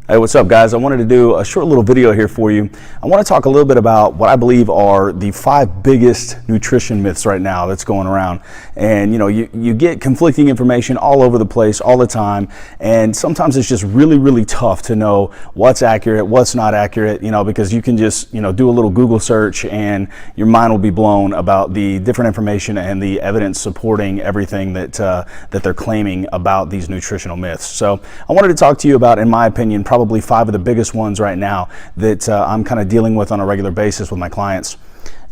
Hey, what's up, guys? I wanted to do a short little video here for you. I want to talk a little bit about what I believe are the 5 biggest nutrition myths right now that's going around. And you get conflicting information all over the place all the time, and sometimes it's just really tough to know what's accurate, what's not accurate, because you can just do a little Google search and your mind will be blown about the different information and the evidence supporting everything that they're claiming about these nutritional myths. So I wanted to talk to you about, in my opinion, probably 5 of the biggest ones right now that I'm kind of dealing with on a regular basis with my clients.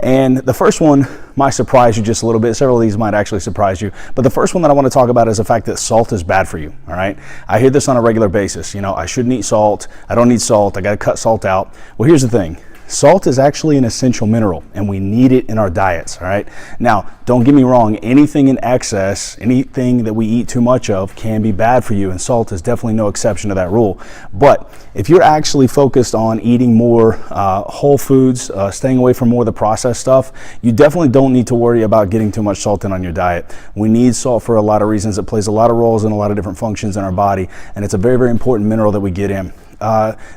And the first one might surprise you just a little bit. Several of these might actually surprise you. But the first one that I want to talk about is the fact that salt is bad for you. All right. I hear this on a regular basis. I shouldn't eat salt. I don't need salt. I got to cut salt out. Well, here's the thing. Salt is actually an essential mineral, and we need it in our diets, all right? Now, don't get me wrong, anything in excess, anything that we eat too much of can be bad for you, and salt is definitely no exception to that rule. But if you're actually focused on eating more whole foods, staying away from more of the processed stuff, you definitely don't need to worry about getting too much salt in on your diet. We need salt for a lot of reasons. It plays a lot of roles in a lot of different functions in our body, and it's a very important mineral that we get in.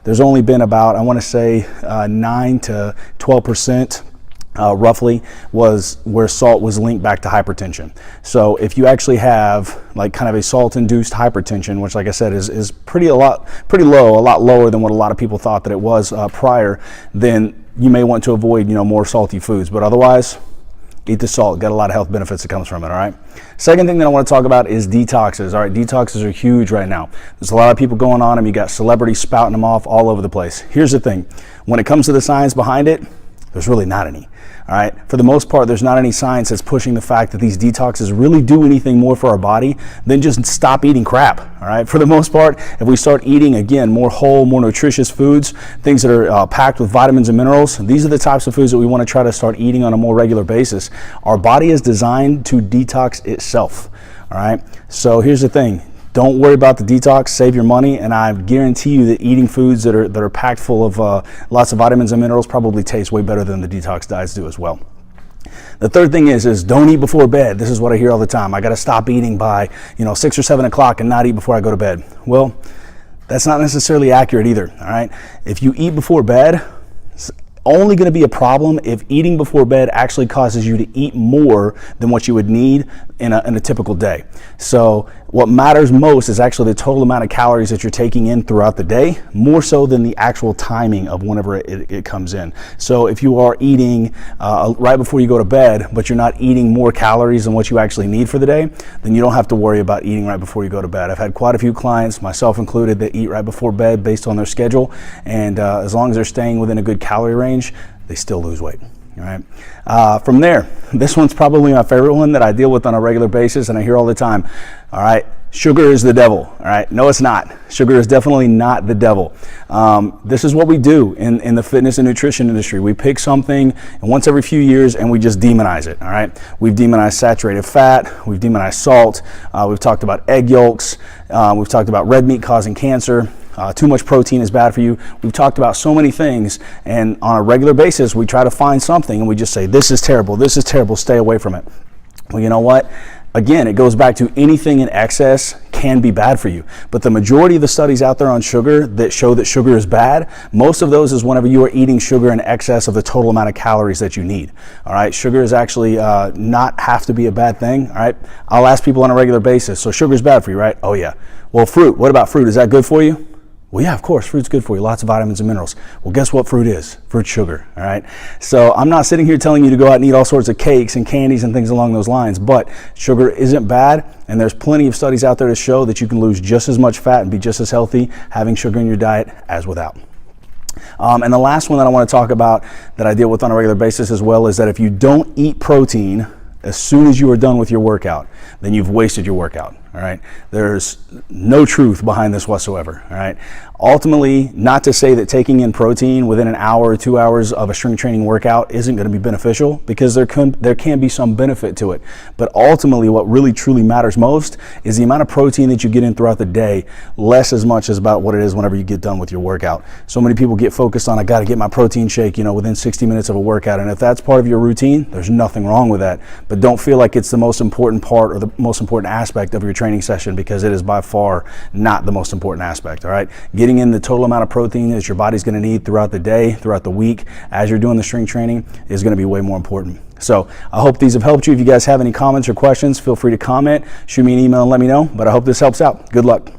There's only been about, I want to say 9 to 12% roughly was where salt was linked back to hypertension. So if you actually have like kind of a salt-induced hypertension, which like I said is pretty low, a lot lower than what a lot of people thought that it was prior, then you may want to avoid more salty foods. But otherwise, eat the salt. Got a lot of health benefits that comes from it, all right? Second thing that I want to talk about is detoxes, all right? Detoxes are huge right now. There's a lot of people going on them. You got celebrities spouting them off all over the place. Here's the thing. When it comes to the science behind it, there's really not any, all right? For the most part, there's not any science that's pushing the fact that these detoxes really do anything more for our body than just stop eating crap, all right? For the most part, if we start eating, again, more whole, more nutritious foods, things that are packed with vitamins and minerals, these are the types of foods that we want to try to start eating on a more regular basis. Our body is designed to detox itself, all right? So here's the thing. Don't worry about the detox, save your money, and I guarantee you that eating foods that are packed full of lots of vitamins and minerals probably taste way better than the detox diets do as well. The third thing is don't eat before bed. This is what I hear all the time. I got to stop eating by 6 or 7 o'clock and not eat before I go to bed. Well, that's not necessarily accurate either, all right? If you eat before bed, it's only going to be a problem if eating before bed actually causes you to eat more than what you would need in a typical day. So what matters most is actually the total amount of calories that you're taking in throughout the day, more so than the actual timing of whenever it comes in. So if you are eating right before you go to bed, but you're not eating more calories than what you actually need for the day, then you don't have to worry about eating right before you go to bed. I've had quite a few clients, myself included, that eat right before bed based on their schedule, and as long as they're staying within a good calorie range, they still lose weight. All right. From there, this one's probably my favorite one that I deal with on a regular basis and I hear all the time. All right. Sugar is the devil. All right. No, it's not. Sugar is definitely not the devil. This is what we do in the fitness and nutrition industry. We pick something and once every few years and we just demonize it. All right. We've demonized saturated fat. We've demonized salt. We've talked about egg yolks. We've talked about red meat causing cancer. Too much protein is bad for you. We've talked about so many things, and on a regular basis, we try to find something and we just say, this is terrible, stay away from it. Well, you know what? Again, it goes back to anything in excess can be bad for you. But the majority of the studies out there on sugar that show that sugar is bad, most of those is whenever you are eating sugar in excess of the total amount of calories that you need. All right, sugar is actually not have to be a bad thing. All right, I'll ask people on a regular basis, so sugar is bad for you, right? Oh yeah. Well, fruit, what about fruit? Is that good for you? Well, yeah, of course, fruit's good for you. Lots of vitamins and minerals. Well, guess what fruit is? Fruit's sugar, all right? So I'm not sitting here telling you to go out and eat all sorts of cakes and candies and things along those lines, but sugar isn't bad, and there's plenty of studies out there to show that you can lose just as much fat and be just as healthy having sugar in your diet as without. And the last one that I want to talk about that I deal with on a regular basis as well is that if you don't eat protein as soon as you are done with your workout, then you've wasted your workout, all right? There's no truth behind this whatsoever, all right? Ultimately, not to say that taking in protein within an hour or 2 hours of a strength training workout isn't going to be beneficial, because there can be some benefit to it. But ultimately, what really truly matters most is the amount of protein that you get in throughout the day, less as much as about what it is whenever you get done with your workout. So many people get focused on, I got to get my protein shake, within 60 minutes of a workout. And if that's part of your routine, there's nothing wrong with that. But don't feel like it's the most important part or the most important aspect of your training training session, because it is by far not the most important aspect. All right, getting in the total amount of protein that your body's going to need throughout the day, throughout the week, as you're doing the strength training, is going to be way more important. So I hope these have helped you. If you guys have any comments or questions, feel free to comment, shoot me an email and let me know. But I hope this helps out. Good luck.